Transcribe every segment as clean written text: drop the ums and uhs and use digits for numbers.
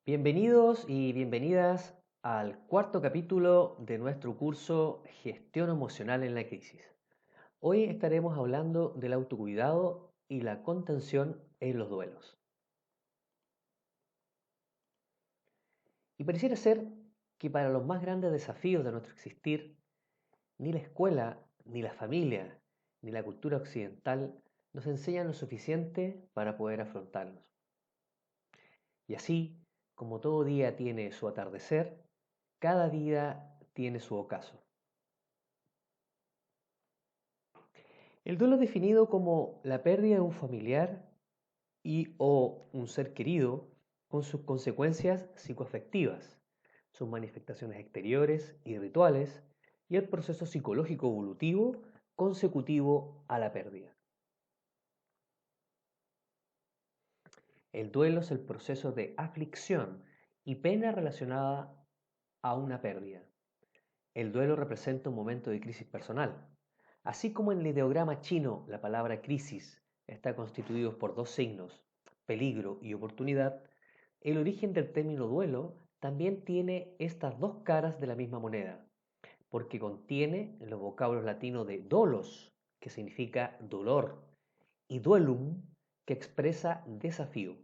Bienvenidos y bienvenidas al cuarto capítulo de nuestro curso Gestión Emocional en la Crisis. Hoy estaremos hablando del autocuidado y la contención en los duelos. Y pareciera ser que para los más grandes desafíos de nuestro existir, ni la escuela, ni la familia, ni la cultura occidental nos enseñan lo suficiente para poder afrontarlos. Y así, como todo día tiene su atardecer, cada día tiene su ocaso. El duelo es definido como la pérdida de un familiar y o un ser querido con sus consecuencias psicoafectivas, sus manifestaciones exteriores y rituales y el proceso psicológico evolutivo consecutivo a la pérdida. El duelo es el proceso de aflicción y pena relacionada a una pérdida. El duelo representa un momento de crisis personal. Así como en el ideograma chino la palabra crisis está constituido por dos signos, peligro y oportunidad, el origen del término duelo también tiene estas dos caras de la misma moneda, porque contiene los vocablos latinos de dolos, que significa dolor, y duelum, que expresa desafío.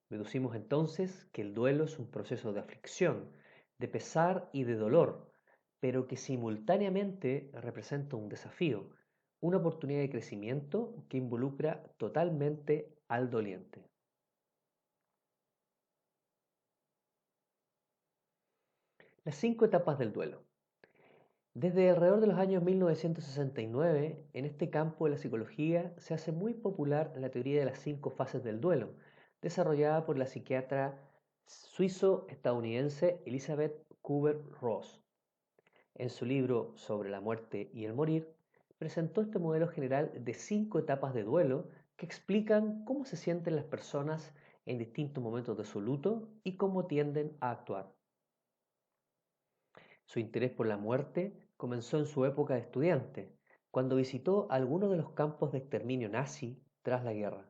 Deducimos entonces que el duelo es un proceso de aflicción, de pesar y de dolor, pero que simultáneamente representa un desafío, una oportunidad de crecimiento que involucra totalmente al doliente. Las cinco etapas del duelo. Desde alrededor de los años 1969, en este campo de la psicología se hace muy popular la teoría de las cinco fases del duelo, desarrollada por la psiquiatra suizo-estadounidense Elizabeth Kubler-Ross. En su libro sobre la muerte y el morir, presentó este modelo general de cinco etapas de duelo que explican cómo se sienten las personas en distintos momentos de su luto y cómo tienden a actuar. Su interés por la muerte comenzó en su época de estudiante, cuando visitó algunos de los campos de exterminio nazi tras la guerra.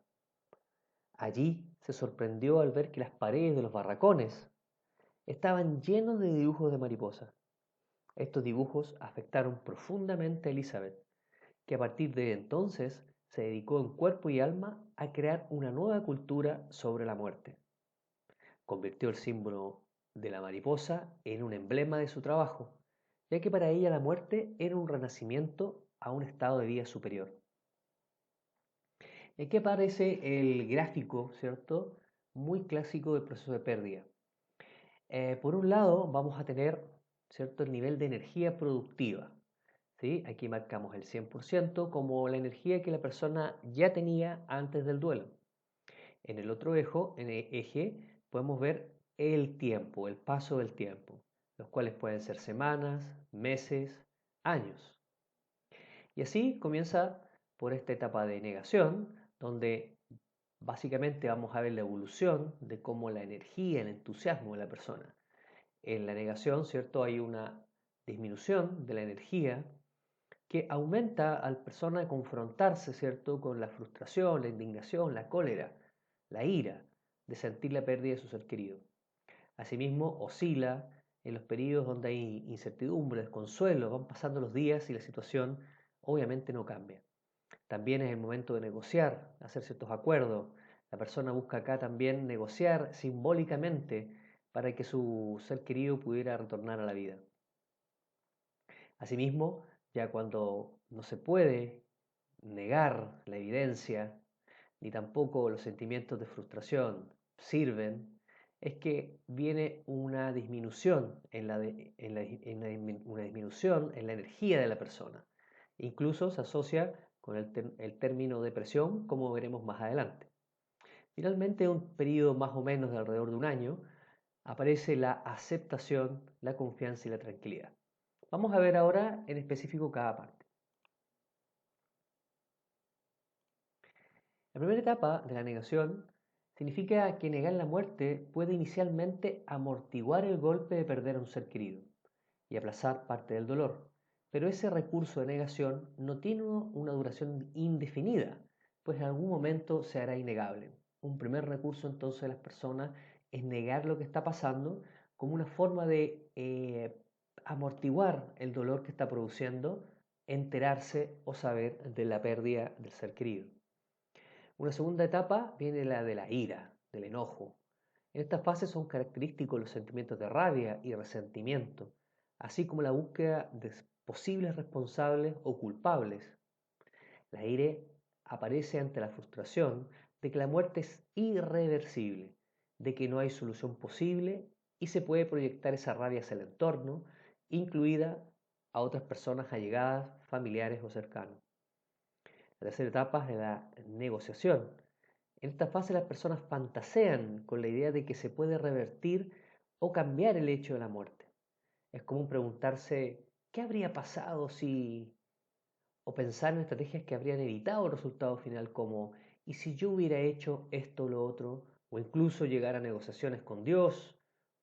Allí se sorprendió al ver que las paredes de los barracones estaban llenos de dibujos de mariposas. Estos dibujos afectaron profundamente a Elizabeth, que a partir de entonces se dedicó en cuerpo y alma a crear una nueva cultura sobre la muerte. Convirtió el símbolo de la mariposa en un emblema de su trabajo, ya que para ella la muerte era un renacimiento a un estado de vida superior. Y aquí aparece el gráfico, ¿cierto? Muy clásico del proceso de pérdida. Por un lado, vamos a tener, ¿cierto?, el nivel de energía productiva. ¿Sí? Aquí marcamos el 100% como la energía que la persona ya tenía antes del duelo. En el otro eje, podemos ver el tiempo, el paso del tiempo, los cuales pueden ser semanas, meses, años. Y así comienza por esta etapa de negación, donde básicamente vamos a ver la evolución de cómo la energía, el entusiasmo de la persona. En la negación, ¿cierto? Hay una disminución de la energía que aumenta a la persona a confrontarse, ¿cierto?, con la frustración, la indignación, la cólera, la ira de sentir la pérdida de su ser querido. Asimismo, oscila en los periodos donde hay incertidumbre, desconsuelo, van pasando los días y la situación obviamente no cambia. También es el momento de negociar, hacer ciertos acuerdos. La persona busca acá también negociar simbólicamente para que su ser querido pudiera retornar a la vida. Asimismo, ya cuando no se puede negar la evidencia, ni tampoco los sentimientos de frustración sirven, es que viene una disminución una disminución en la energía de la persona. Incluso se asocia con el término depresión, como veremos más adelante. Finalmente, en un periodo más o menos de alrededor de un año, aparece la aceptación, la confianza y la tranquilidad. Vamos a ver ahora en específico cada parte. La primera etapa de la negación significa que negar la muerte puede inicialmente amortiguar el golpe de perder a un ser querido y aplazar parte del dolor, pero ese recurso de negación no tiene una duración indefinida, pues en algún momento se hará innegable. Un primer recurso entonces de las personas es negar lo que está pasando como una forma de amortiguar el dolor que está produciendo, enterarse o saber de la pérdida del ser querido. Una segunda etapa viene la de la ira, del enojo. En esta fase son característicos los sentimientos de rabia y resentimiento, así como la búsqueda de posibles responsables o culpables. La ira aparece ante la frustración de que la muerte es irreversible, de que no hay solución posible y se puede proyectar esa rabia hacia el entorno, incluida a otras personas allegadas, familiares o cercanos. La tercera etapa es la negociación. En esta fase las personas fantasean con la idea de que se puede revertir o cambiar el hecho de la muerte. Es común preguntarse, ¿qué habría pasado si...? O pensar en estrategias que habrían evitado el resultado final como, ¿y si yo hubiera hecho esto o lo otro? O incluso llegar a negociaciones con Dios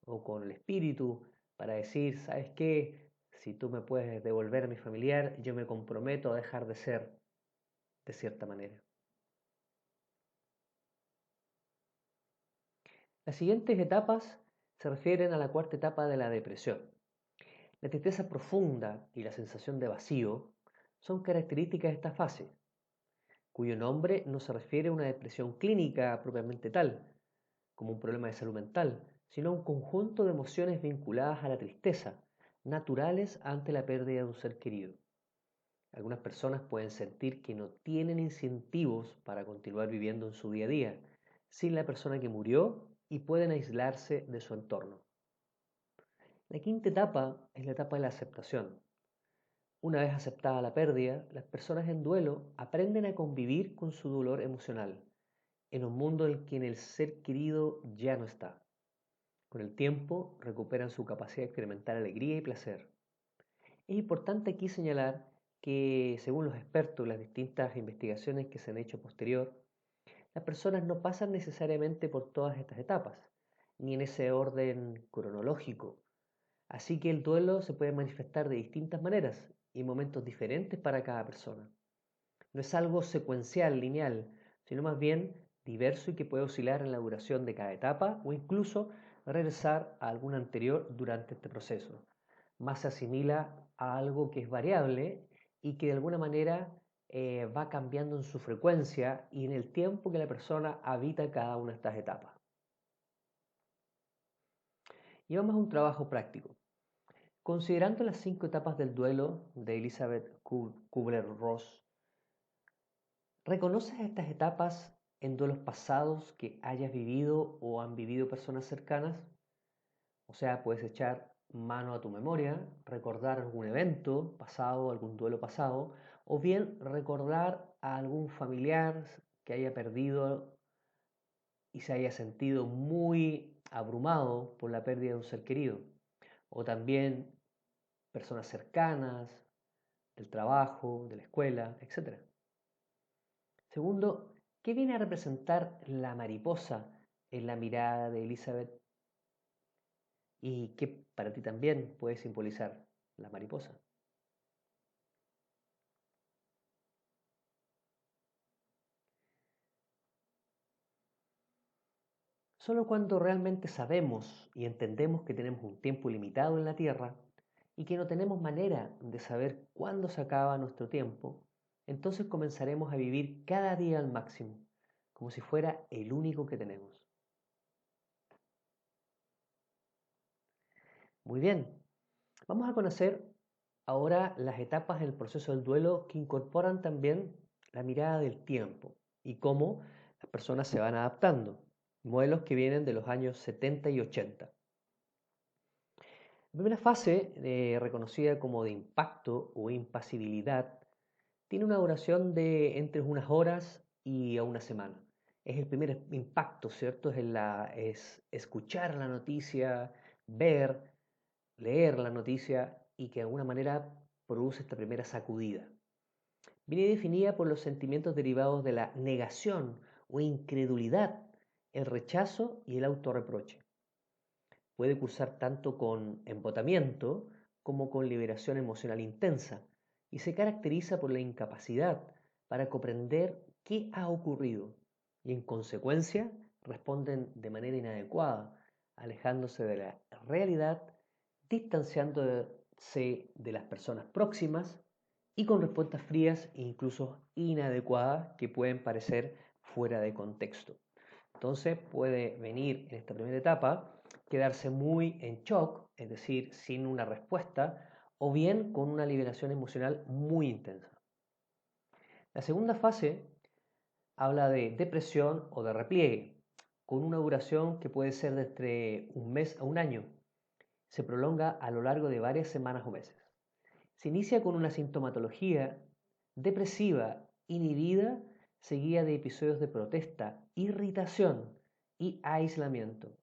o con el Espíritu para decir, ¿sabes qué? Si tú me puedes devolver a mi familiar, yo me comprometo a dejar de ser de cierta manera. Las siguientes etapas se refieren a la cuarta etapa de la depresión. La tristeza profunda y la sensación de vacío son características de esta fase, cuyo nombre no se refiere a una depresión clínica propiamente tal, como un problema de salud mental, sino a un conjunto de emociones vinculadas a la tristeza, naturales ante la pérdida de un ser querido. Algunas personas pueden sentir que no tienen incentivos para continuar viviendo en su día a día sin la persona que murió y pueden aislarse de su entorno. La quinta etapa es la etapa de la aceptación. Una vez aceptada la pérdida, las personas en duelo aprenden a convivir con su dolor emocional, en un mundo en el que el ser querido ya no está. Con el tiempo recuperan su capacidad de experimentar alegría y placer. Es importante aquí señalar que, según los expertos y las distintas investigaciones que se han hecho posterior, las personas no pasan necesariamente por todas estas etapas, ni en ese orden cronológico. Así que el duelo se puede manifestar de distintas maneras y en momentos diferentes para cada persona. No es algo secuencial, lineal, sino más bien diverso y que puede oscilar en la duración de cada etapa o incluso regresar a alguna anterior durante este proceso. Más se asimila a algo que es variable y que de alguna manera va cambiando en su frecuencia y en el tiempo que la persona habita cada una de estas etapas. Y vamos a un trabajo práctico. Considerando las 5 etapas del duelo de Elizabeth Kubler-Ross, ¿reconoces estas etapas en duelos pasados que hayas vivido o han vivido personas cercanas? O sea, puedes echar mano a tu memoria, recordar algún evento pasado, algún duelo pasado, o bien recordar a algún familiar que haya perdido y se haya sentido muy abrumado por la pérdida de un ser querido. O también personas cercanas, del trabajo, de la escuela, etc. Segundo, ¿qué viene a representar la mariposa en la mirada de Elizabeth y qué para ti también puede simbolizar la mariposa? Solo cuando realmente sabemos y entendemos que tenemos un tiempo limitado en la Tierra y que no tenemos manera de saber cuándo se acaba nuestro tiempo, entonces comenzaremos a vivir cada día al máximo, como si fuera el único que tenemos. Muy bien, vamos a conocer ahora las etapas del proceso del duelo que incorporan también la mirada del tiempo y cómo las personas se van adaptando, modelos que vienen de los años 70 y 80. La primera fase, reconocida como de impacto o impasibilidad, tiene una duración de entre unas horas y a una semana. Es el primer impacto, ¿cierto? Es escuchar la noticia, ver, leer la noticia y que de alguna manera produce esta primera sacudida. Viene definida por los sentimientos derivados de la negación o incredulidad, el rechazo y el autorreproche. Puede cursar tanto con embotamiento como con liberación emocional intensa y se caracteriza por la incapacidad para comprender qué ha ocurrido y en consecuencia responden de manera inadecuada, alejándose de la realidad, distanciándose de las personas próximas y con respuestas frías e incluso inadecuadas que pueden parecer fuera de contexto. Entonces puede venir en esta primera etapa, quedarse muy en shock, es decir, sin una respuesta, o bien con una liberación emocional muy intensa. La segunda fase habla de depresión o de repliegue, con una duración que puede ser de entre un mes a un año. Se prolonga a lo largo de varias semanas o meses. Se inicia con una sintomatología depresiva inhibida, seguida de episodios de protesta, irritación y aislamiento.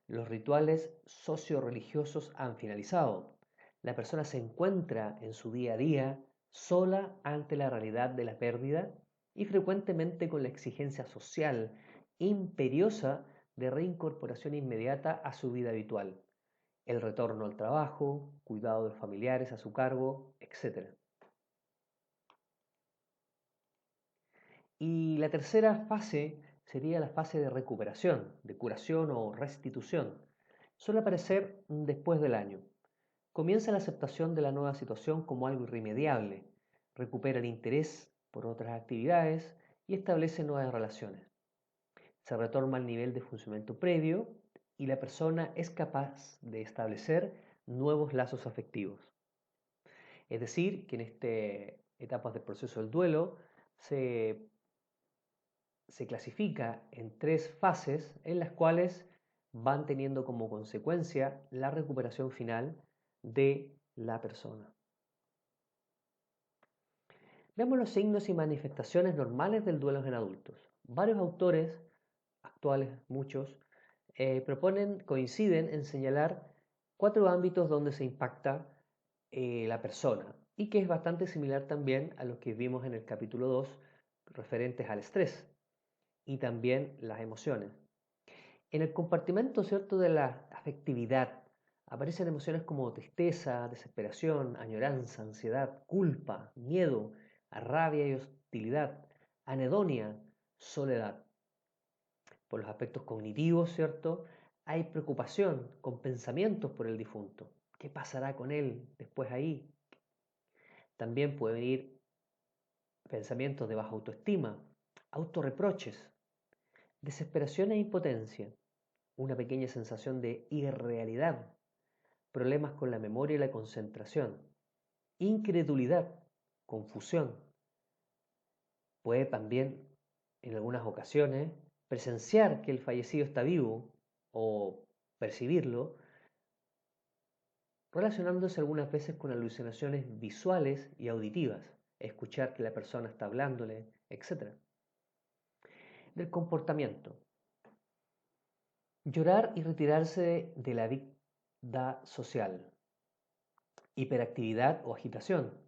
Los rituales socio-religiosos han finalizado. La persona se encuentra en su día a día sola ante la realidad de la pérdida y frecuentemente con la exigencia social imperiosa de reincorporación inmediata a su vida habitual, el retorno al trabajo, cuidado de familiares a su cargo, etc. Y la tercera fase sería la fase de recuperación, de curación o restitución. Suele aparecer después del año. Comienza la aceptación de la nueva situación como algo irremediable, recupera el interés por otras actividades y establece nuevas relaciones. Se retorna al nivel de funcionamiento previo y la persona es capaz de establecer nuevos lazos afectivos. Es decir, que en estas etapas del proceso del duelo se clasifica en tres fases en las cuales van teniendo como consecuencia la recuperación final de la persona. Veamos los signos y manifestaciones normales del duelo en adultos. Varios autores, actuales muchos, coinciden en señalar cuatro ámbitos donde se impacta la persona y que es bastante similar también a los que vimos en el capítulo 2 referentes al estrés y también las emociones. En el compartimento, ¿cierto?, de la afectividad aparecen emociones como tristeza, desesperación, añoranza, ansiedad, culpa, miedo, rabia y hostilidad, anedonia, soledad. Por los aspectos cognitivos, ¿cierto?, hay preocupación con pensamientos por el difunto. ¿Qué pasará con él después ahí? También puede venir pensamientos de baja autoestima, autorreproches, desesperación e impotencia, una pequeña sensación de irrealidad, problemas con la memoria y la concentración, incredulidad, confusión. Puede también, en algunas ocasiones, presenciar que el fallecido está vivo o percibirlo, relacionándose algunas veces con alucinaciones visuales y auditivas, escuchar que la persona está hablándole, etc. Del comportamiento. Llorar y retirarse de la vida social. Hiperactividad o agitación.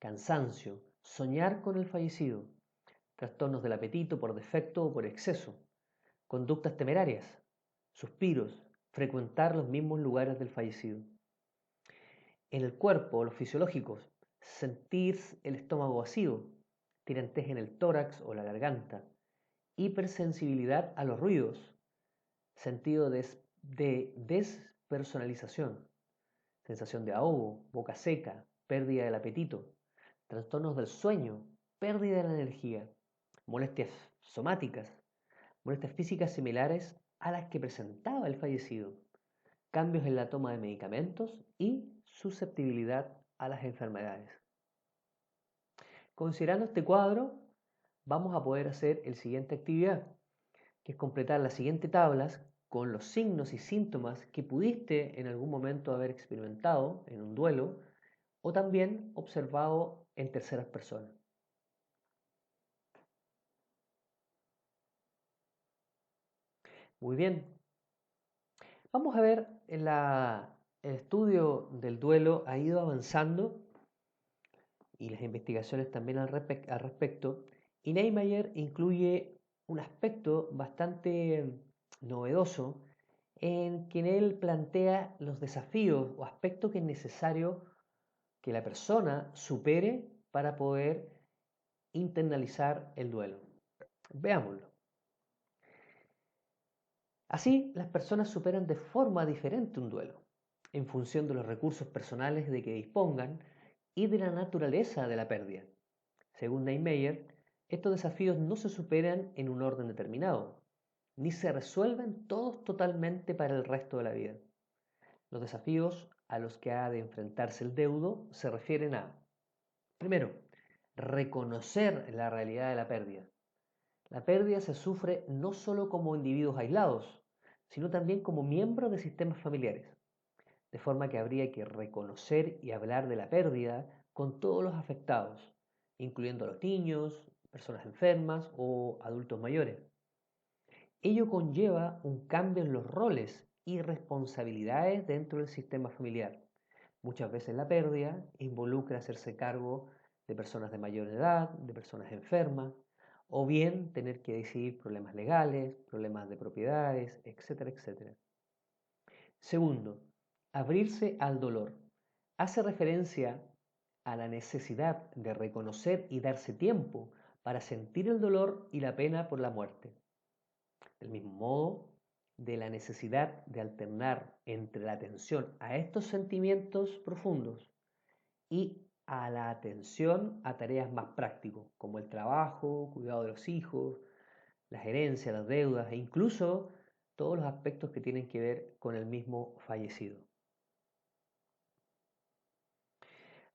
Cansancio. Soñar con el fallecido. Trastornos del apetito por defecto o por exceso. Conductas temerarias. Suspiros. Frecuentar los mismos lugares del fallecido. En el cuerpo, los fisiológicos. Sentir el estómago vacío. Tirantez en el tórax o la garganta. Hipersensibilidad a los ruidos. Sentido de despersonalización, sensación de ahogo, boca seca, pérdida del apetito, trastornos del sueño, pérdida de la energía, molestias somáticas, molestias físicas similares a las que presentaba el fallecido, cambios en la toma de medicamentos y susceptibilidad a las enfermedades. Considerando este cuadro, vamos a poder hacer la siguiente actividad, que es completar las siguientes tablas con los signos y síntomas que pudiste en algún momento haber experimentado en un duelo o también observado en terceras personas. Muy bien, vamos a ver el estudio del duelo ha ido avanzando y las investigaciones también al respecto, y Niemeyer incluye un aspecto bastante novedoso en que él plantea los desafíos o aspectos que es necesario que la persona supere para poder internalizar el duelo. Veámoslo. Así, las personas superan de forma diferente un duelo, en función de los recursos personales de que dispongan y de la naturaleza de la pérdida. Según Niemeyer, estos desafíos no se superan en un orden determinado, ni se resuelven todos totalmente para el resto de la vida. Los desafíos a los que ha de enfrentarse el deudo se refieren a, primero, reconocer la realidad de la pérdida. La pérdida se sufre no solo como individuos aislados, sino también como miembros de sistemas familiares, de forma que habría que reconocer y hablar de la pérdida con todos los afectados, incluyendo a los niños, personas enfermas o adultos mayores. Ello conlleva un cambio en los roles y responsabilidades dentro del sistema familiar. Muchas veces la pérdida involucra hacerse cargo de personas de mayor edad, de personas enfermas, o bien tener que decidir problemas legales, problemas de propiedades, etcétera, etcétera. Segundo, abrirse al dolor. Hace referencia a la necesidad de reconocer y darse tiempo para sentir el dolor y la pena por la muerte. Del mismo modo, de la necesidad de alternar entre la atención a estos sentimientos profundos y a la atención a tareas más prácticas, como el trabajo, cuidado de los hijos, las herencias, las deudas e incluso todos los aspectos que tienen que ver con el mismo fallecido.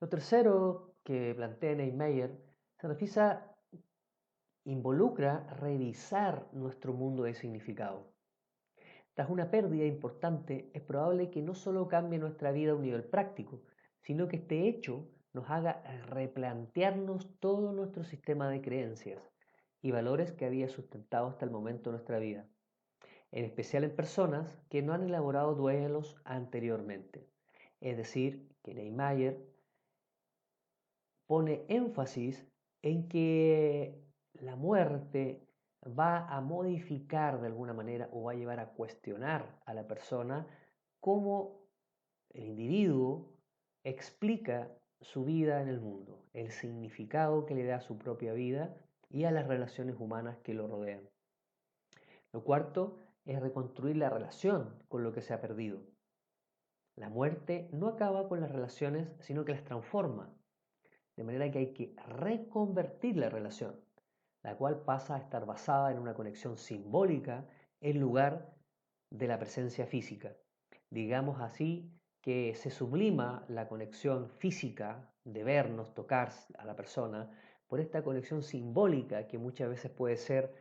Lo tercero que plantea Niemeyer involucra revisar nuestro mundo de significado. Tras una pérdida importante, es probable que no solo cambie nuestra vida a un nivel práctico, sino que este hecho nos haga replantearnos todo nuestro sistema de creencias y valores que había sustentado hasta el momento de nuestra vida, en especial en personas que no han elaborado duelos anteriormente. Es decir, que Niemeyer pone énfasis en que la muerte va a modificar de alguna manera o va a llevar a cuestionar a la persona cómo el individuo explica su vida en el mundo, el significado que le da a su propia vida y a las relaciones humanas que lo rodean. Lo cuarto es reconstruir la relación con lo que se ha perdido. La muerte no acaba con las relaciones, sino que las transforma. De manera que hay que reconvertir la relación, la cual pasa a estar basada en una conexión simbólica en lugar de la presencia física. Digamos así que se sublima la conexión física de vernos, tocar a la persona, por esta conexión simbólica que muchas veces puede ser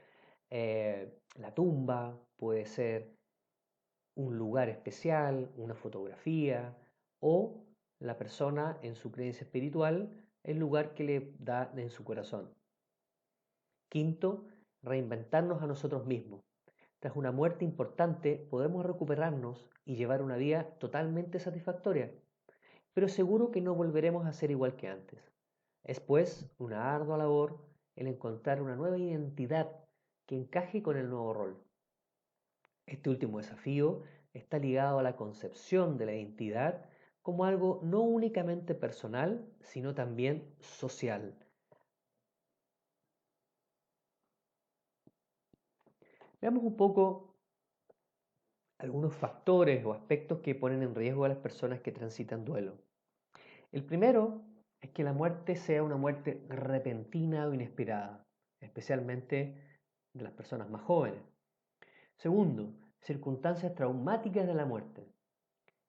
la tumba, puede ser un lugar especial, una fotografía o la persona en su creencia espiritual, el lugar que le da en su corazón. Quinto, reinventarnos a nosotros mismos. Tras una muerte importante podemos recuperarnos y llevar una vida totalmente satisfactoria, pero seguro que no volveremos a ser igual que antes. Es pues una ardua labor el encontrar una nueva identidad que encaje con el nuevo rol. Este último desafío está ligado a la concepción de la identidad como algo no únicamente personal, sino también social. Veamos un poco algunos factores o aspectos que ponen en riesgo a las personas que transitan duelo. El primero es que la muerte sea una muerte repentina o inesperada, especialmente de las personas más jóvenes. Segundo, circunstancias traumáticas de la muerte.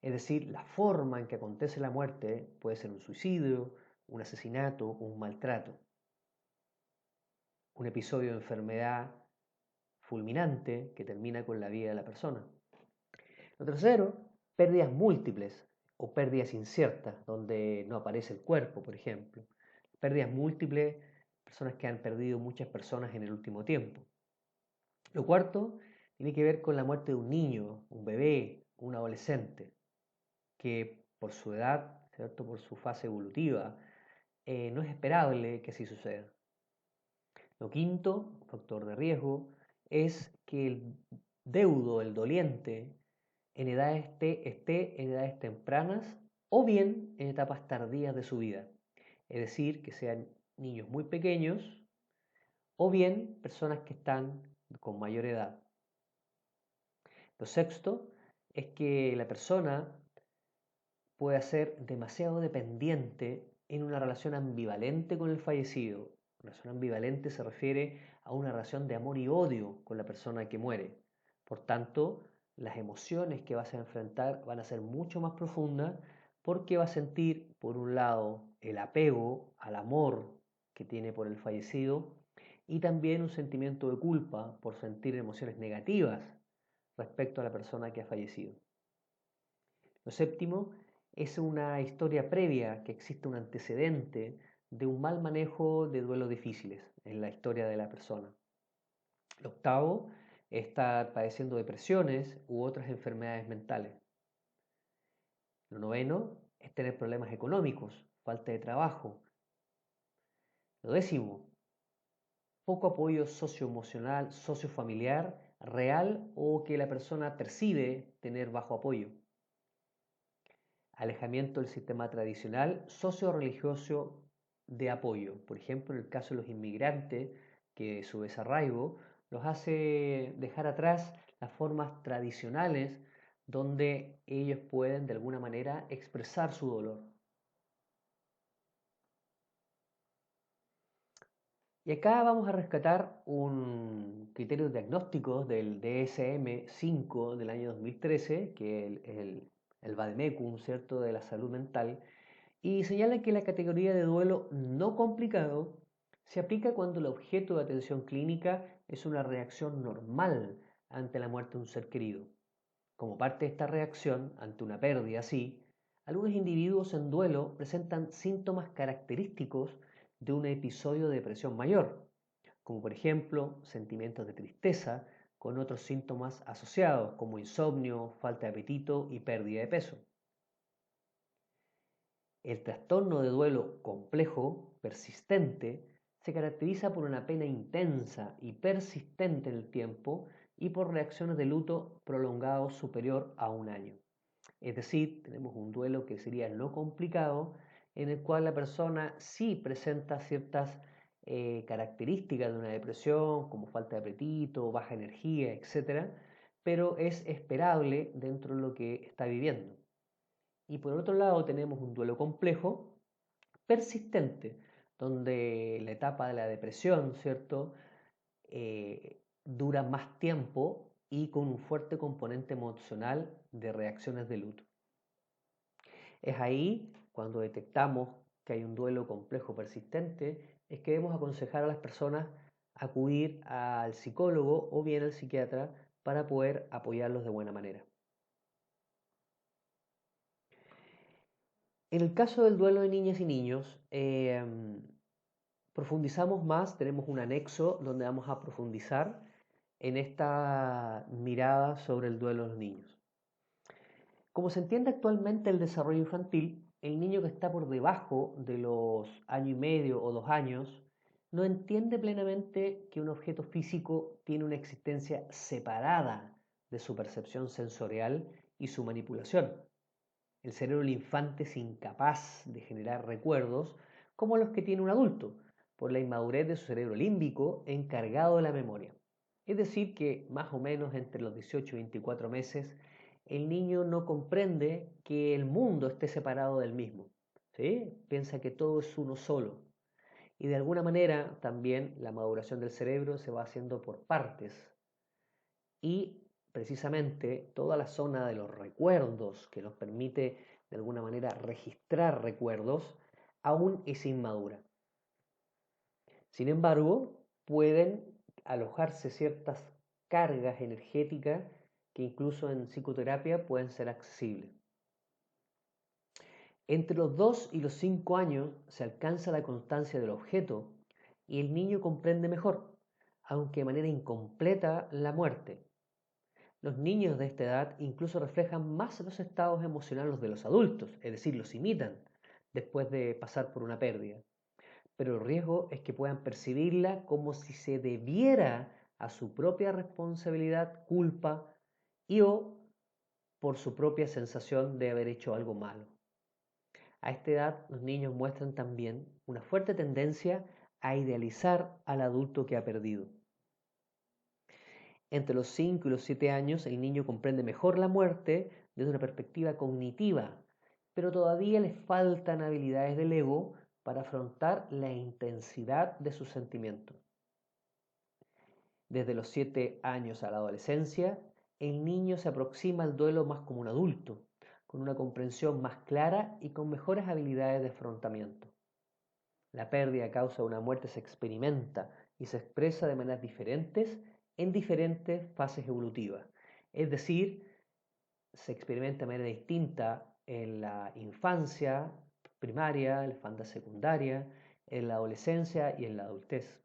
Es decir, la forma en que acontece la muerte puede ser un suicidio, un asesinato, un maltrato, un episodio de enfermedad fulminante que termina con la vida de la persona. Lo tercero, pérdidas múltiples o pérdidas inciertas, donde no aparece el cuerpo, por ejemplo. Pérdidas múltiples, personas que han perdido muchas personas en el último tiempo. Lo cuarto, tiene que ver con la muerte de un niño, un bebé, un adolescente, que por su edad, ¿cierto? Por su fase evolutiva, no es esperable que así suceda. Lo quinto, factor de riesgo, es que el deudo, el doliente, esté en edades tempranas o bien en etapas tardías de su vida. Es decir, que sean niños muy pequeños o bien personas que están con mayor edad. Lo sexto es que la persona puede ser demasiado dependiente en una relación ambivalente con el fallecido. Relación ambivalente se refiere a una relación de amor y odio con la persona que muere. Por tanto, las emociones que vas a enfrentar van a ser mucho más profundas porque va a sentir, por un lado, el apego al amor que tiene por el fallecido y también un sentimiento de culpa por sentir emociones negativas respecto a la persona que ha fallecido. Lo séptimo es una historia previa, que existe un antecedente de un mal manejo de duelos difíciles en la historia de la persona. Lo octavo es estar padeciendo depresiones u otras enfermedades mentales. Lo noveno es tener problemas económicos, falta de trabajo. Lo décimo, poco apoyo socioemocional, sociofamiliar, real o que la persona percibe tener bajo apoyo. Alejamiento del sistema tradicional socio-religioso de apoyo. Por ejemplo, en el caso de los inmigrantes, que su desarraigo los hace dejar atrás las formas tradicionales donde ellos pueden de alguna manera expresar su dolor. Y acá vamos a rescatar un criterio diagnóstico del DSM-5 del año 2013, que es el Vademecum, ¿cierto?, de la salud mental, y señala que la categoría de duelo no complicado se aplica cuando el objeto de atención clínica es una reacción normal ante la muerte de un ser querido. Como parte de esta reacción ante una pérdida así, algunos individuos en duelo presentan síntomas característicos de un episodio de depresión mayor, como por ejemplo sentimientos de tristeza con otros síntomas asociados como insomnio, falta de apetito y pérdida de peso. El trastorno de duelo complejo, persistente, se caracteriza por una pena intensa y persistente en el tiempo y por reacciones de luto prolongados superior a un año. Es decir, tenemos un duelo que sería no complicado, en el cual la persona sí presenta ciertas características de una depresión, como falta de apetito, baja energía, etc., pero es esperable dentro de lo que está viviendo. Y por otro lado tenemos un duelo complejo, persistente, donde la etapa de la depresión, ¿cierto?, dura más tiempo y con un fuerte componente emocional de reacciones de luto. Es ahí cuando detectamos que hay un duelo complejo persistente, es que debemos aconsejar a las personas acudir al psicólogo o bien al psiquiatra para poder apoyarlos de buena manera. En el caso del duelo de niñas y niños, profundizamos más, tenemos un anexo donde vamos a profundizar en esta mirada sobre el duelo de los niños. Como se entiende actualmente el desarrollo infantil, el niño que está por debajo de los año y medio o 2 años no entiende plenamente que un objeto físico tiene una existencia separada de su percepción sensorial y su manipulación. El cerebro del infante es incapaz de generar recuerdos como los que tiene un adulto, por la inmadurez de su cerebro límbico encargado de la memoria. Es decir, que más o menos entre los 18 y 24 meses, el niño no comprende que el mundo esté separado del mismo. ¿Sí? Piensa que todo es uno solo. Y de alguna manera también la maduración del cerebro se va haciendo por partes. Y precisamente toda la zona de los recuerdos que nos permite de alguna manera registrar recuerdos aún es inmadura. Sin embargo, pueden alojarse ciertas cargas energéticas que incluso en psicoterapia pueden ser accesibles. Entre los 2 y los 5 años se alcanza la constancia del objeto y el niño comprende mejor, aunque de manera incompleta, la muerte. Los niños de esta edad incluso reflejan más los estados emocionales de los adultos, es decir, los imitan después de pasar por una pérdida. Pero el riesgo es que puedan percibirla como si se debiera a su propia responsabilidad, culpa y o por su propia sensación de haber hecho algo malo. A esta edad los niños muestran también una fuerte tendencia a idealizar al adulto que ha perdido. Entre los 5 y los 7 años, el niño comprende mejor la muerte desde una perspectiva cognitiva, pero todavía le faltan habilidades del ego para afrontar la intensidad de sus sentimientos. Desde los 7 años a la adolescencia, el niño se aproxima al duelo más como un adulto, con una comprensión más clara y con mejores habilidades de afrontamiento. La pérdida a causa de una muerte se experimenta y se expresa de maneras diferentes en diferentes fases evolutivas. Es decir, se experimenta de manera distinta en la infancia primaria, en la infancia secundaria, en la adolescencia y en la adultez.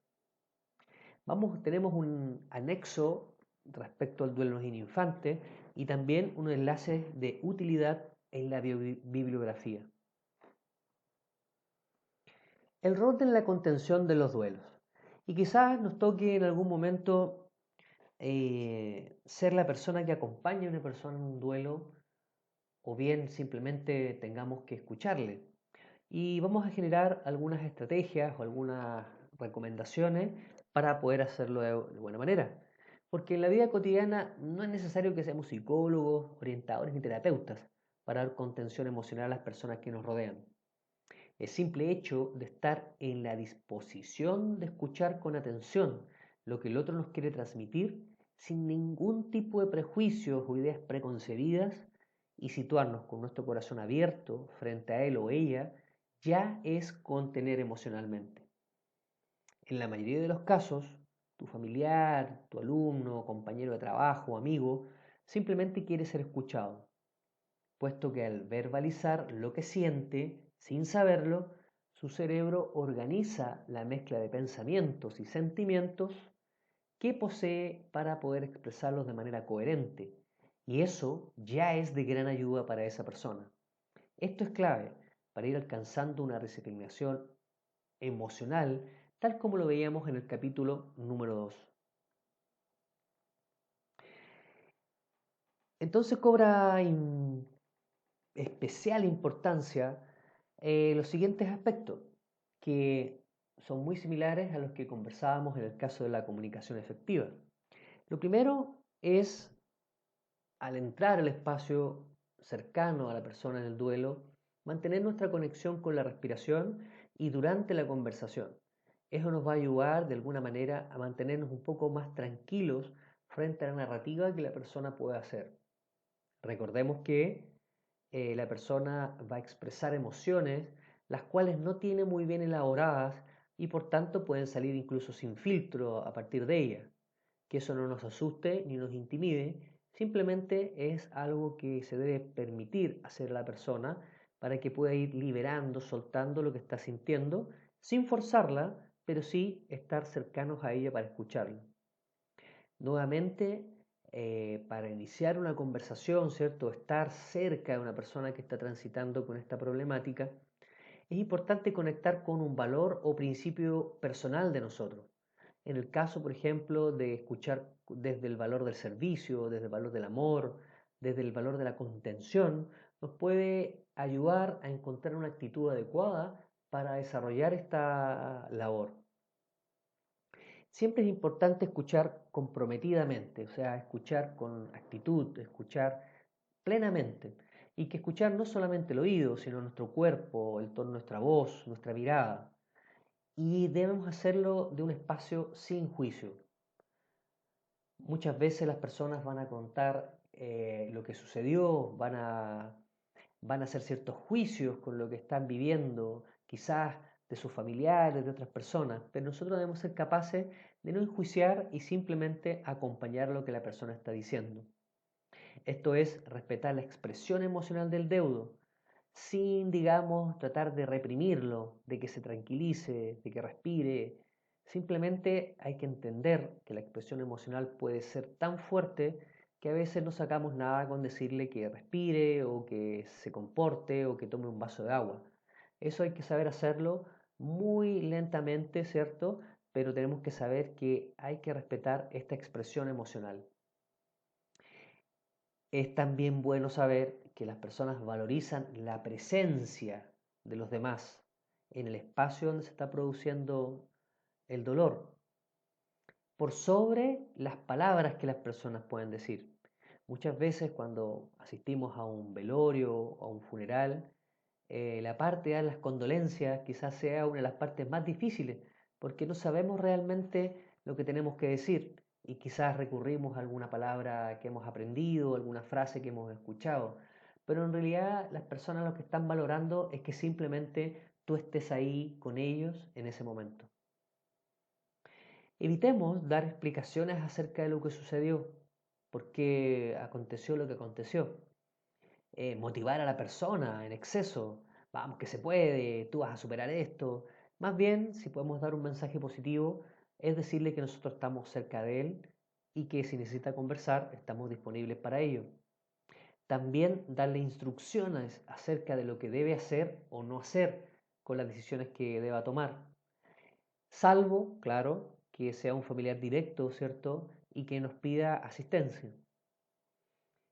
Tenemos un anexo respecto al duelo en infantes y también unos enlaces de utilidad en la bibliografía. El rol de la contención de los duelos. Y quizás nos toque en algún momento ser la persona que acompaña a una persona en un duelo o bien simplemente tengamos que escucharle. Y vamos a generar algunas estrategias o algunas recomendaciones para poder hacerlo de buena manera. Porque en la vida cotidiana no es necesario que seamos psicólogos, orientadores ni terapeutas para dar contención emocional a las personas que nos rodean. El simple hecho de estar en la disposición de escuchar con atención lo que el otro nos quiere transmitir sin ningún tipo de prejuicios o ideas preconcebidas y situarnos con nuestro corazón abierto frente a él o ella ya es contener emocionalmente. En la mayoría de los casos, tu familiar, tu alumno, compañero de trabajo, amigo, simplemente quiere ser escuchado, puesto que al verbalizar lo que siente, sin saberlo, su cerebro organiza la mezcla de pensamientos y sentimientos que posee para poder expresarlos de manera coherente. Y eso ya es de gran ayuda para esa persona. Esto es clave para ir alcanzando una resignificación emocional, tal como lo veíamos en el capítulo número 2. Entonces cobra especial importancia los siguientes aspectos, que son muy similares a los que conversábamos en el caso de la comunicación efectiva. Lo primero es, al entrar al espacio cercano a la persona en el duelo, mantener nuestra conexión con la respiración y durante la conversación. Eso nos va a ayudar de alguna manera a mantenernos un poco más tranquilos frente a la narrativa que la persona puede hacer. Recordemos que la persona va a expresar emociones las cuales no tiene muy bien elaboradas y por tanto pueden salir incluso sin filtro a partir de ella. Que eso no nos asuste ni nos intimide, simplemente es algo que se debe permitir hacer a la persona para que pueda ir liberando, soltando lo que está sintiendo, sin forzarla, pero sí estar cercanos a ella para escucharla. Nuevamente, para iniciar una conversación, ¿cierto? Estar cerca de una persona que está transitando con esta problemática, es importante conectar con un valor o principio personal de nosotros. En el caso, por ejemplo, de escuchar desde el valor del servicio, desde el valor del amor, desde el valor de la contención, nos puede ayudar a encontrar una actitud adecuada para desarrollar esta labor. Siempre es importante escuchar comprometidamente, o sea, escuchar con actitud, escuchar plenamente. Y que escuchar no solamente el oído, sino nuestro cuerpo, el tono de nuestra voz, nuestra mirada. Y debemos hacerlo de un espacio sin juicio. Muchas veces las personas van a contar lo que sucedió, van a hacer ciertos juicios con lo que están viviendo, quizás de sus familiares, de otras personas, pero nosotros debemos ser capaces de no enjuiciar y simplemente acompañar lo que la persona está diciendo. Esto es respetar la expresión emocional del deudo, sin, digamos, tratar de reprimirlo, de que se tranquilice, de que respire. Simplemente hay que entender que la expresión emocional puede ser tan fuerte que a veces no sacamos nada con decirle que respire o que se comporte o que tome un vaso de agua. Eso hay que saber hacerlo muy lentamente, ¿cierto? Pero tenemos que saber que hay que respetar esta expresión emocional. Es también bueno saber que las personas valorizan la presencia de los demás en el espacio donde se está produciendo el dolor. por sobre las palabras que las personas pueden decir. Muchas veces cuando asistimos a un velorio o a un funeral, la parte de las condolencias quizás sea una de las partes más difíciles, porque no sabemos realmente lo que tenemos que decir y quizás recurrimos a alguna palabra que hemos aprendido, alguna frase que hemos escuchado, pero en realidad las personas lo que están valorando es que simplemente tú estés ahí con ellos en ese momento. Evitemos dar explicaciones acerca de lo que sucedió, por qué aconteció lo que aconteció. Motivar a la persona en exceso, vamos que se puede, tú vas a superar esto. Más bien, si podemos dar un mensaje positivo, es decirle que nosotros estamos cerca de él y que si necesita conversar, estamos disponibles para ello. También darle instrucciones acerca de lo que debe hacer o no hacer con las decisiones que deba tomar. Salvo, claro, que sea un familiar directo, ¿cierto? Y que nos pida asistencia.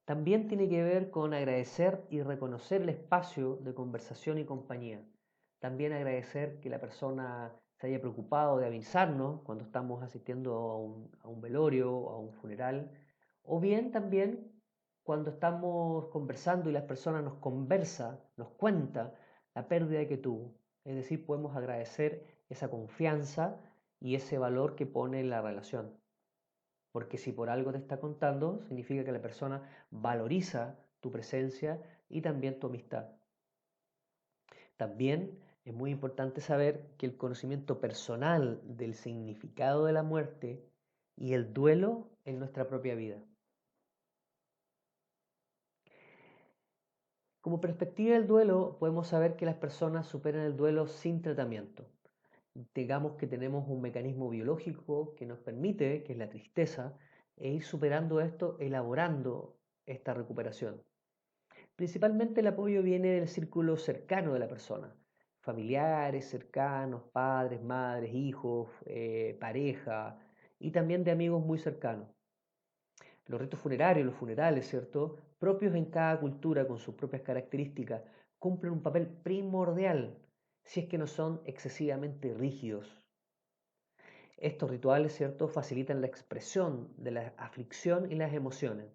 También tiene que ver con agradecer y reconocer el espacio de conversación y compañía. También agradecer que la persona se haya preocupado de avisarnos cuando estamos asistiendo a un velorio o a un funeral. O bien también cuando estamos conversando y la persona nos conversa, nos cuenta la pérdida que tuvo. Es decir, podemos agradecer esa confianza y ese valor que pone en la relación. Porque si por algo te está contando, significa que la persona valoriza tu presencia y también tu amistad. También es muy importante saber que el conocimiento personal del significado de la muerte y el duelo en nuestra propia vida. Como perspectiva del duelo, podemos saber que las personas superan el duelo sin tratamiento. Digamos que tenemos un mecanismo biológico que nos permite, que es la tristeza, e ir superando esto, elaborando esta recuperación. Principalmente el apoyo viene del círculo cercano de la persona, familiares cercanos, padres, madres, hijos, pareja y también de amigos muy cercanos. Los ritos funerarios, los funerales, ¿cierto? Propios en cada cultura con sus propias características, cumplen un papel primordial si es que no son excesivamente rígidos. Estos rituales, ¿cierto?, facilitan la expresión de la aflicción y las emociones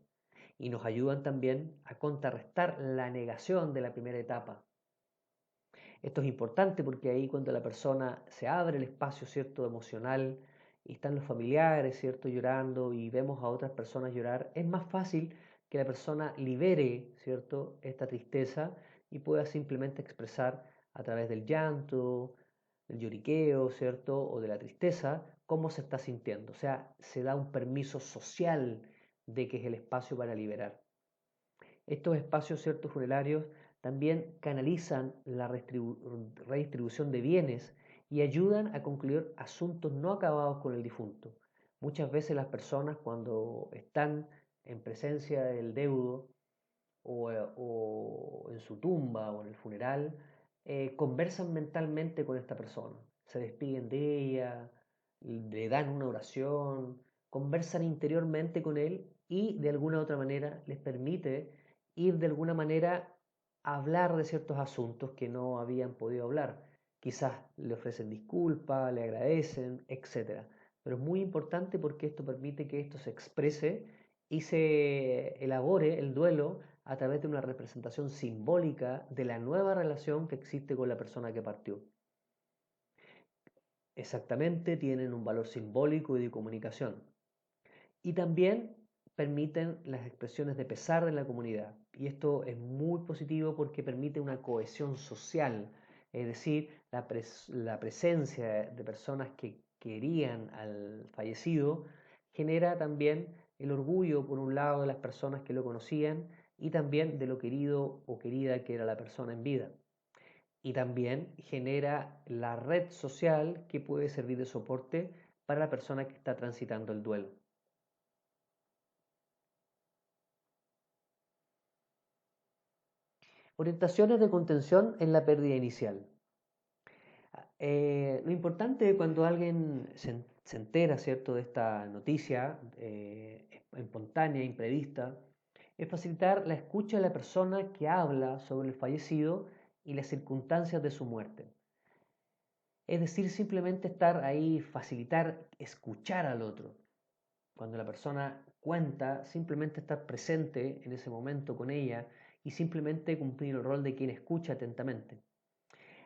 y nos ayudan también a contrarrestar la negación de la primera etapa. Esto es importante porque ahí cuando la persona se abre el espacio, ¿cierto?, emocional y están los familiares, ¿cierto?, llorando y vemos a otras personas llorar, es más fácil que la persona libere, ¿cierto?, esta tristeza y pueda simplemente expresar a través del llanto, del lloriqueo, ¿cierto?, o de la tristeza, cómo se está sintiendo. O sea, se da un permiso social de que es el espacio para liberar. Estos espacios, ciertos funerarios, también canalizan la redistribución de bienes y ayudan a concluir asuntos no acabados con el difunto. Muchas veces las personas cuando están en presencia del deudo o en su tumba o en el funeral, conversan mentalmente con esta persona, se despiden de ella, le dan una oración, conversan interiormente con él y de alguna u otra manera les permite ir de alguna manera a hablar de ciertos asuntos que no habían podido hablar. Quizás le ofrecen disculpas, le agradecen, etcétera. Pero es muy importante porque esto permite que esto se exprese y se elabore el duelo a través de una representación simbólica de la nueva relación que existe con la persona que partió. Exactamente, tienen un valor simbólico y de comunicación. Y también permiten las expresiones de pesar de la comunidad. Y esto es muy positivo porque permite una cohesión social, es decir, la presencia de personas que querían al fallecido genera también el orgullo, por un lado, de las personas que lo conocían y también de lo querido o querida que era la persona en vida. Y también genera la red social que puede servir de soporte para la persona que está transitando el duelo. Orientaciones de contención en la pérdida inicial. Lo importante cuando alguien se entera, ¿cierto?, de esta noticia espontánea, imprevista, es facilitar la escucha de la persona que habla sobre el fallecido y las circunstancias de su muerte. Es decir, simplemente estar ahí, facilitar, escuchar al otro. Cuando la persona cuenta, simplemente estar presente en ese momento con ella y simplemente cumplir el rol de quien escucha atentamente.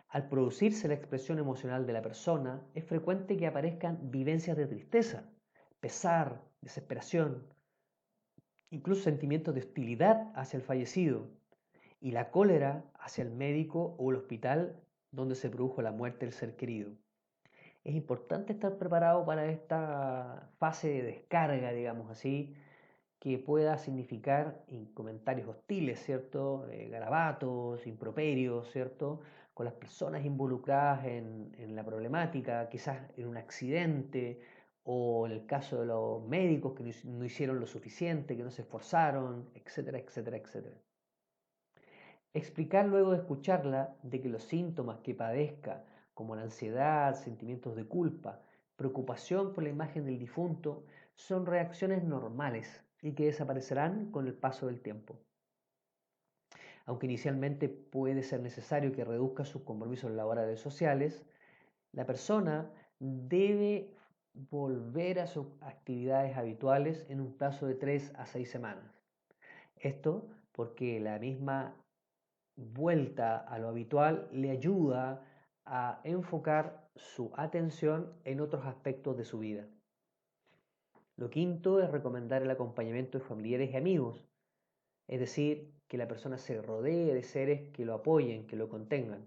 Al producirse la expresión emocional de la persona, es frecuente que aparezcan vivencias de tristeza, pesar, desesperación, incluso sentimientos de hostilidad hacia el fallecido y la cólera hacia el médico o el hospital donde se produjo la muerte del ser querido. Es importante estar preparado para esta fase de descarga, digamos así, que pueda significar comentarios hostiles, ¿cierto? Garabatos, improperios, ¿cierto? Con las personas involucradas en la problemática, quizás en un accidente o en el caso de los médicos que no hicieron lo suficiente, que no se esforzaron, etcétera, etcétera, etcétera. Explicar luego de escucharla de que los síntomas que padezca, como la ansiedad, sentimientos de culpa, preocupación por la imagen del difunto, son reacciones normales y que desaparecerán con el paso del tiempo. Aunque inicialmente puede ser necesario que reduzca sus compromisos laborales sociales, la persona debe volver a sus actividades habituales en un plazo de 3 a 6 semanas. Esto porque la misma vuelta a lo habitual le ayuda a enfocar su atención en otros aspectos de su vida. Lo quinto es recomendar el acompañamiento de familiares y amigos, es decir, que la persona se rodee de seres que lo apoyen, que lo contengan,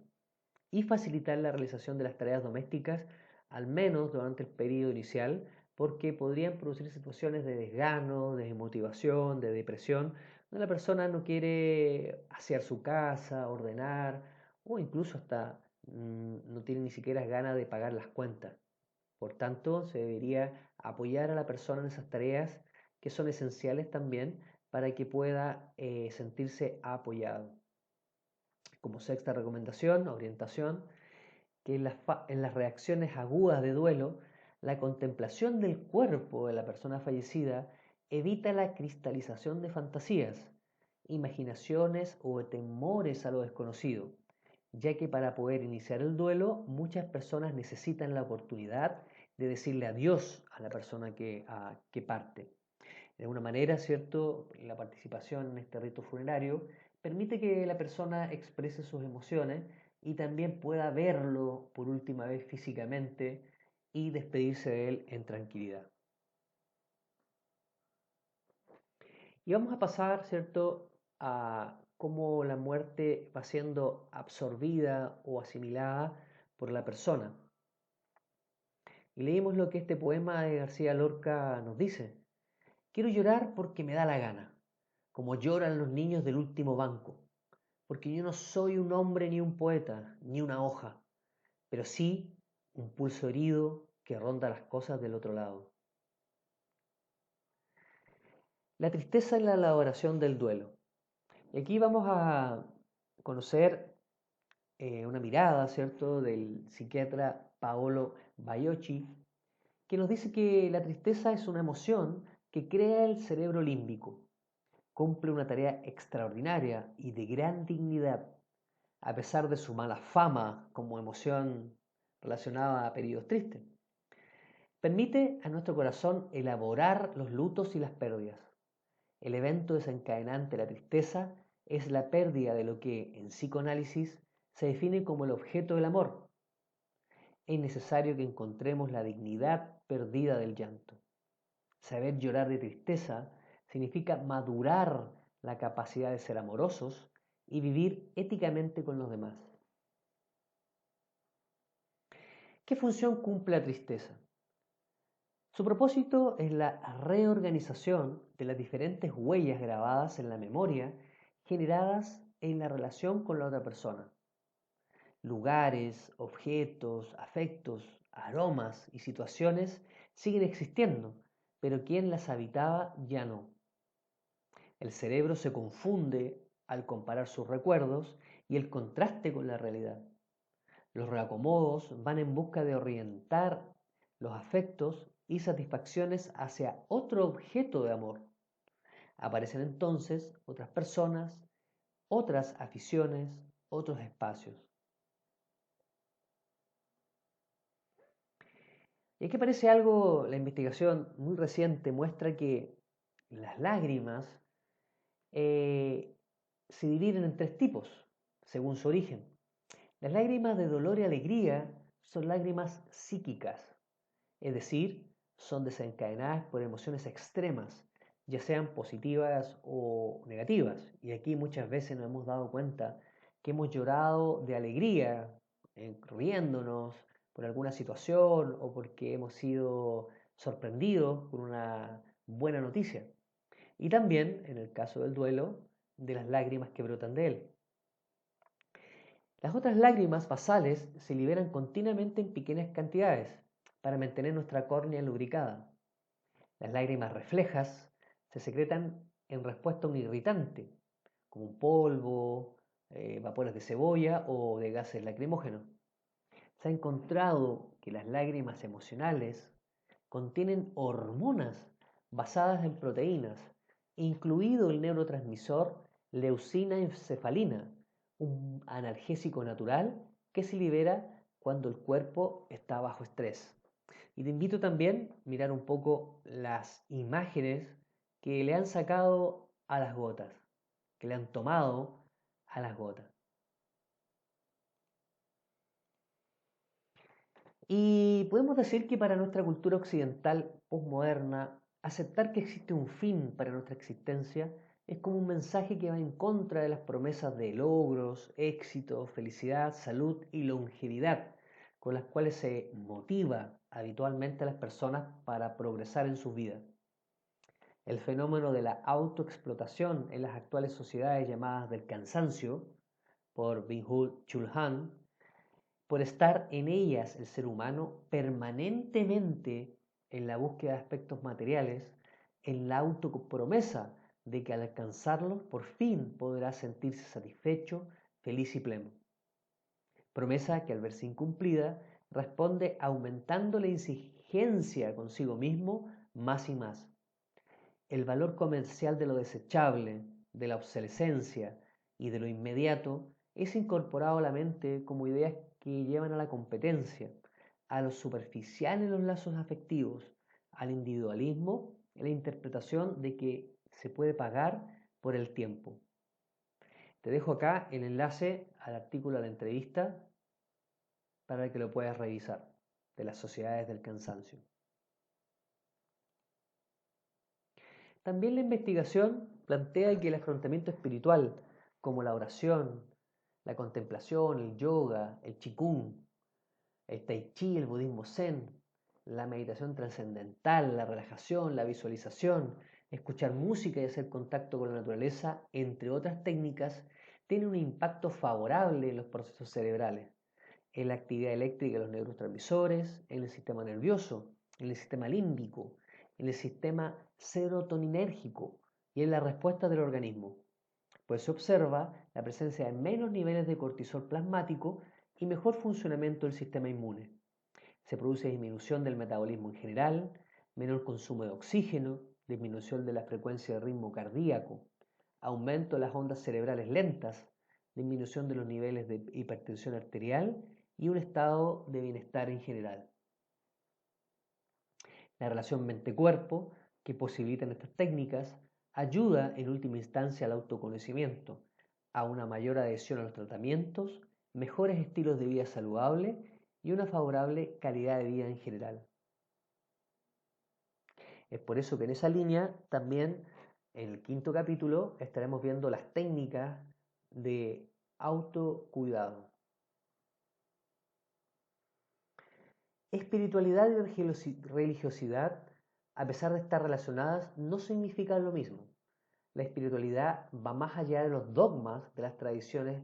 y facilitar la realización de las tareas domésticas, al menos durante el periodo inicial, porque podrían producir situaciones de desgano, de desmotivación, de depresión, donde la persona no quiere asear su casa, ordenar, o incluso hasta no tiene ni siquiera ganas de pagar las cuentas. Por tanto, se debería apoyar a la persona en esas tareas que son esenciales también para que pueda sentirse apoyado. Como sexta recomendación, orientación, que en las reacciones agudas de duelo, la contemplación del cuerpo de la persona fallecida evita la cristalización de fantasías, imaginaciones o temores a lo desconocido, ya que para poder iniciar el duelo muchas personas necesitan la oportunidad de decirle adiós a la persona que parte. De alguna manera, ¿cierto? La participación en este rito funerario permite que la persona exprese sus emociones y también pueda verlo por última vez físicamente y despedirse de él en tranquilidad. Y vamos a pasar, ¿cierto?, a cómo la muerte va siendo absorbida o asimilada por la persona. Y leímos lo que este poema de García Lorca nos dice. Quiero llorar porque me da la gana, como lloran los niños del último banco, porque yo no soy un hombre ni un poeta, ni una hoja, pero sí un pulso herido que ronda las cosas del otro lado. La tristeza en la elaboración del duelo. Y aquí vamos a conocer una mirada, ¿cierto?, del psiquiatra Paolo Baiocchi, que nos dice que la tristeza es una emoción que crea el cerebro límbico. Cumple una tarea extraordinaria y de gran dignidad, a pesar de su mala fama como emoción relacionada a periodos tristes. Permite a nuestro corazón elaborar los lutos y las pérdidas. El evento desencadenante de la tristeza es la pérdida de lo que, en psicoanálisis, se define como el objeto del amor. Es necesario que encontremos la dignidad perdida del llanto. Saber llorar de tristeza significa madurar la capacidad de ser amorosos y vivir éticamente con los demás. ¿Qué función cumple la tristeza? Su propósito es la reorganización de las diferentes huellas grabadas en la memoria generadas en la relación con la otra persona. Lugares, objetos, afectos, aromas y situaciones siguen existiendo, pero quien las habitaba ya no. El cerebro se confunde al comparar sus recuerdos y el contraste con la realidad. Los reacomodos van en busca de orientar los afectos y satisfacciones hacia otro objeto de amor. Aparecen entonces otras personas, otras aficiones, otros espacios. Y aquí aparece algo, la investigación muy reciente muestra que las lágrimas eh, se dividen en tres tipos, según su origen. Las lágrimas de dolor y alegría son lágrimas psíquicas, es decir, son desencadenadas por emociones extremas, ya sean positivas o negativas. Y aquí muchas veces nos hemos dado cuenta que hemos llorado de alegría, riéndonos por alguna situación o porque hemos sido sorprendidos por una buena noticia. Y también, en el caso del duelo, de las lágrimas que brotan de él. Las otras lágrimas basales se liberan continuamente en pequeñas cantidades para mantener nuestra córnea lubricada. Las lágrimas reflejas se secretan en respuesta a un irritante, como un polvo, vapores de cebolla o de gases lacrimógenos. Se ha encontrado que las lágrimas emocionales contienen hormonas basadas en proteínas, incluido el neurotransmisor leucina encefalina, un analgésico natural que se libera cuando el cuerpo está bajo estrés. Y te invito también a mirar un poco las imágenes que le han sacado a las gotas, que le han tomado a las gotas. Y podemos decir que para nuestra cultura occidental postmoderna, aceptar que existe un fin para nuestra existencia es como un mensaje que va en contra de las promesas de logros, éxito, felicidad, salud y longevidad, con las cuales se motiva habitualmente a las personas para progresar en sus vidas. El fenómeno de la autoexplotación en las actuales sociedades llamadas del cansancio, por Byung Chul Han, por estar en ellas el ser humano permanentemente en la búsqueda de aspectos materiales, en la autopromesa de que al alcanzarlos por fin podrá sentirse satisfecho, feliz y pleno. Promesa que al verse incumplida responde aumentando la exigencia consigo mismo más y más. El valor comercial de lo desechable, de la obsolescencia y de lo inmediato es incorporado a la mente como ideas que llevan a la competencia, a lo superficial en los lazos afectivos, al individualismo en la interpretación de que se puede pagar por el tiempo. Te dejo acá el enlace al artículo de la entrevista para que lo puedas revisar, de las sociedades del cansancio. También la investigación plantea que el afrontamiento espiritual, como la oración, la contemplación, el yoga, el qigong, el tai chi, el budismo zen, la meditación trascendental, la relajación, la visualización, escuchar música y hacer contacto con la naturaleza, entre otras técnicas, tiene un impacto favorable en los procesos cerebrales, en la actividad eléctrica de los neurotransmisores, en el sistema nervioso, en el sistema límbico, en el sistema serotoninérgico y en la respuesta del organismo, pues se observa la presencia de menos niveles de cortisol plasmático y mejor funcionamiento del sistema inmune. Se produce disminución del metabolismo en general, menor consumo de oxígeno, disminución de la frecuencia de ritmo cardíaco, aumento de las ondas cerebrales lentas, disminución de los niveles de hipertensión arterial y un estado de bienestar en general. La relación mente-cuerpo que posibilitan estas técnicas ayuda en última instancia al autoconocimiento, a una mayor adhesión a los tratamientos, mejores estilos de vida saludable y una favorable calidad de vida en general. Es por eso que en esa línea también en el quinto capítulo estaremos viendo las técnicas de autocuidado. Espiritualidad y religiosidad, a pesar de estar relacionadas, no significan lo mismo. La espiritualidad va más allá de los dogmas de las tradiciones,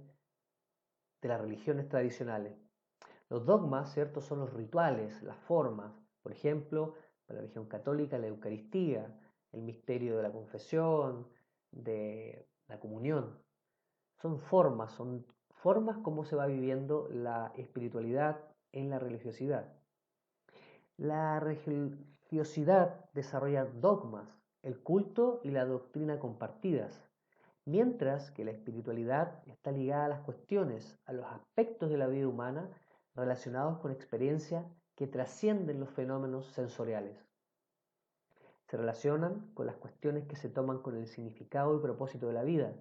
de las religiones tradicionales. Los dogmas, ¿cierto?, son los rituales, las formas. Por ejemplo, para la religión católica, la Eucaristía, el misterio de la confesión, de la comunión. Son formas como se va viviendo la espiritualidad en la religiosidad. La religiosidad desarrolla dogmas, el culto y la doctrina compartidas, mientras que la espiritualidad está ligada a las cuestiones, a los aspectos de la vida humana relacionados con experiencias que trascienden los fenómenos sensoriales. Se relacionan con las cuestiones que se toman con el significado y propósito de la vida,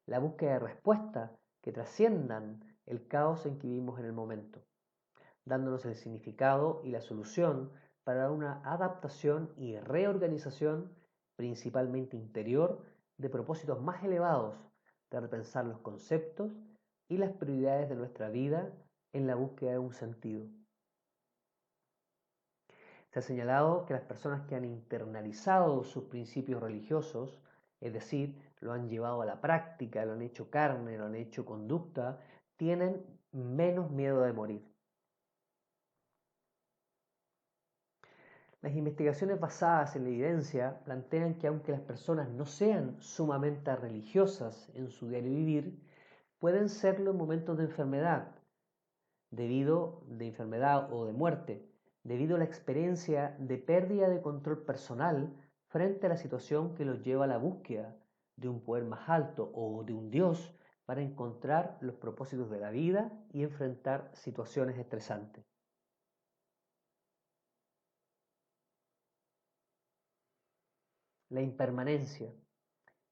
la búsqueda de respuestas que trasciendan el caos en que vivimos en el momento, dándonos el significado y la solución para una adaptación y reorganización principalmente interior de propósitos más elevados, de repensar los conceptos y las prioridades de nuestra vida en la búsqueda de un sentido. Se ha señalado que las personas que han internalizado sus principios religiosos, es decir, lo han llevado a la práctica, lo han hecho carne, lo han hecho conducta, tienen menos miedo de morir. Las investigaciones basadas en la evidencia plantean que aunque las personas no sean sumamente religiosas en su diario vivir, pueden serlo en momentos de enfermedad, o de muerte, debido a la experiencia de pérdida de control personal frente a la situación que los lleva a la búsqueda de un poder más alto o de un Dios para encontrar los propósitos de la vida y enfrentar situaciones estresantes. La impermanencia.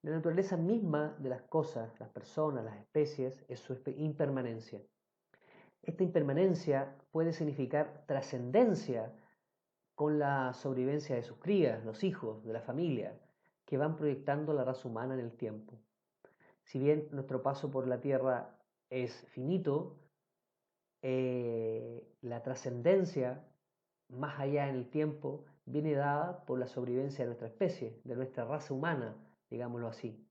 La naturaleza misma de las cosas, las personas, las especies, es su impermanencia. Esta impermanencia puede significar trascendencia con la sobrevivencia de sus crías, los hijos, de la familia, que van proyectando la raza humana en el tiempo. Si bien nuestro paso por la Tierra es finito, la trascendencia más allá en el tiempo viene dada por la sobrevivencia de nuestra especie, de nuestra raza humana, digámoslo así.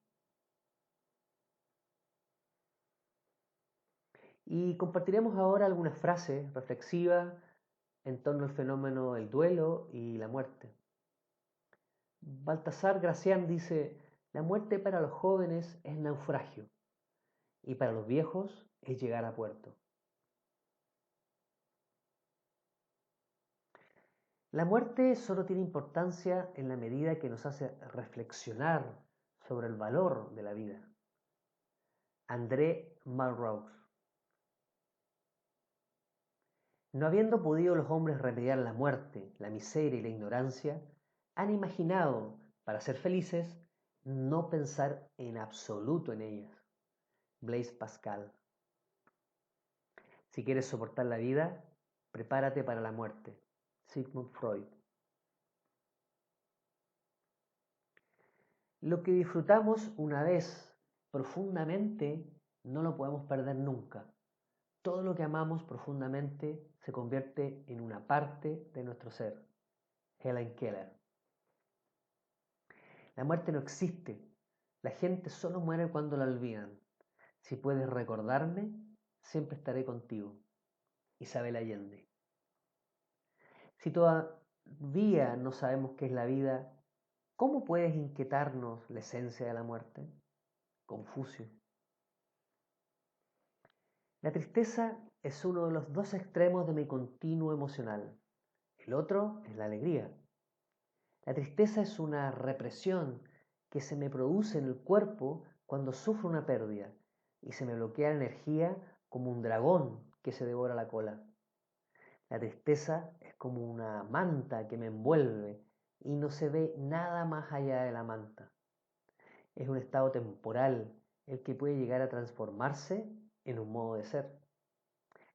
Y compartiremos ahora algunas frases reflexivas en torno al fenómeno del duelo y la muerte. Baltasar Gracián dice: la muerte para los jóvenes es naufragio y para los viejos es llegar a puerto. La muerte solo tiene importancia en la medida que nos hace reflexionar sobre el valor de la vida. André Malraux. No habiendo podido los hombres remediar la muerte, la miseria y la ignorancia, han imaginado, para ser felices, no pensar en absoluto en ellas. Blaise Pascal. Si quieres soportar la vida, prepárate para la muerte. Sigmund Freud. Lo que disfrutamos una vez profundamente no lo podemos perder nunca. Todo lo que amamos profundamente se convierte en una parte de nuestro ser. Helen Keller. La muerte no existe. La gente solo muere cuando la olvidan. Si puedes recordarme, siempre estaré contigo. Isabel Allende. Si todavía no sabemos qué es la vida, ¿cómo puedes inquietarnos la esencia de la muerte? Confucio. La tristeza es uno de los dos extremos de mi continuo emocional. El otro es la alegría. La tristeza es una represión que se me produce en el cuerpo cuando sufro una pérdida y se me bloquea la energía como un dragón que se devora la cola. La tristeza es como una manta que me envuelve y no se ve nada más allá de la manta. Es un estado temporal el que puede llegar a transformarse en un modo de ser.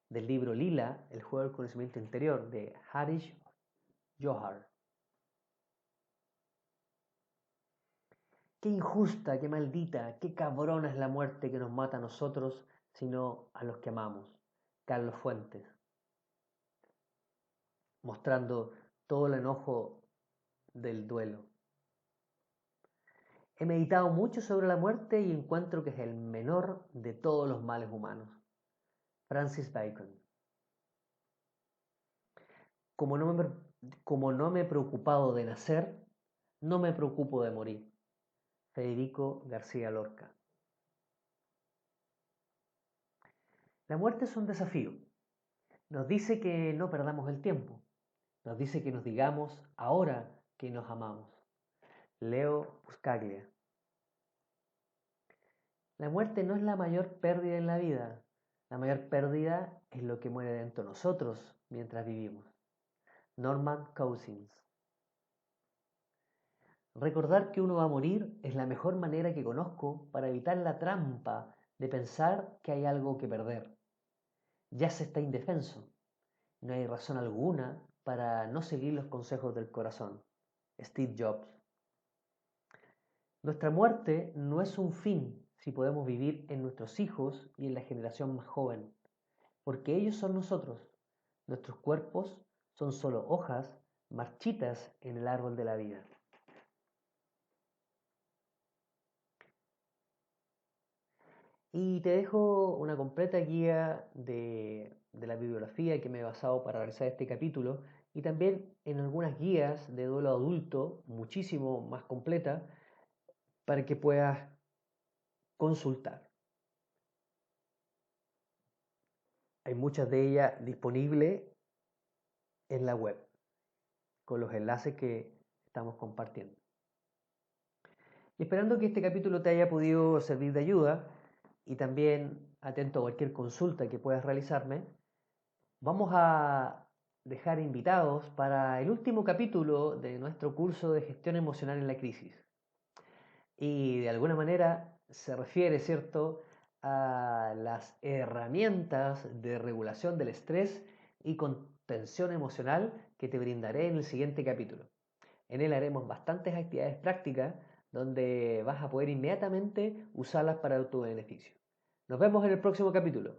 Del libro Lila, el juego del conocimiento interior, de Harish Johar. Qué injusta, qué maldita, qué cabrona es la muerte que nos mata a nosotros, sino a los que amamos. Carlos Fuentes. Mostrando todo el enojo del duelo. He meditado mucho sobre la muerte y encuentro que es el menor de todos los males humanos. Francis Bacon. Como no me he preocupado de nacer, no me preocupo de morir. Federico García Lorca. La muerte es un desafío. Nos dice que no perdamos el tiempo. Nos dice que nos digamos ahora que nos amamos. Leo Buscaglia. La muerte no es la mayor pérdida en la vida. La mayor pérdida es lo que muere dentro de nosotros mientras vivimos. Norman Cousins. Recordar que uno va a morir es la mejor manera que conozco para evitar la trampa de pensar que hay algo que perder. Ya se está indefenso. No hay razón alguna para no seguir los consejos del corazón. Steve Jobs. Nuestra muerte no es un fin si podemos vivir en nuestros hijos y en la generación más joven, porque ellos son nosotros. Nuestros cuerpos son solo hojas marchitas en el árbol de la vida. Y te dejo una completa guía de la bibliografía que me he basado para realizar este capítulo y también en algunas guías de duelo adulto muchísimo más completa para que puedas consultar. Hay muchas de ellas disponibles en la web con los enlaces que estamos compartiendo. Y esperando que este capítulo te haya podido servir de ayuda y también atento a cualquier consulta que puedas realizarme, vamos a dejar invitados para el último capítulo de nuestro curso de gestión emocional en la crisis. Y de alguna manera se refiere, ¿cierto?, a las herramientas de regulación del estrés y contención emocional que te brindaré en el siguiente capítulo. En él haremos bastantes actividades prácticas donde vas a poder inmediatamente usarlas para tu beneficio. Nos vemos en el próximo capítulo.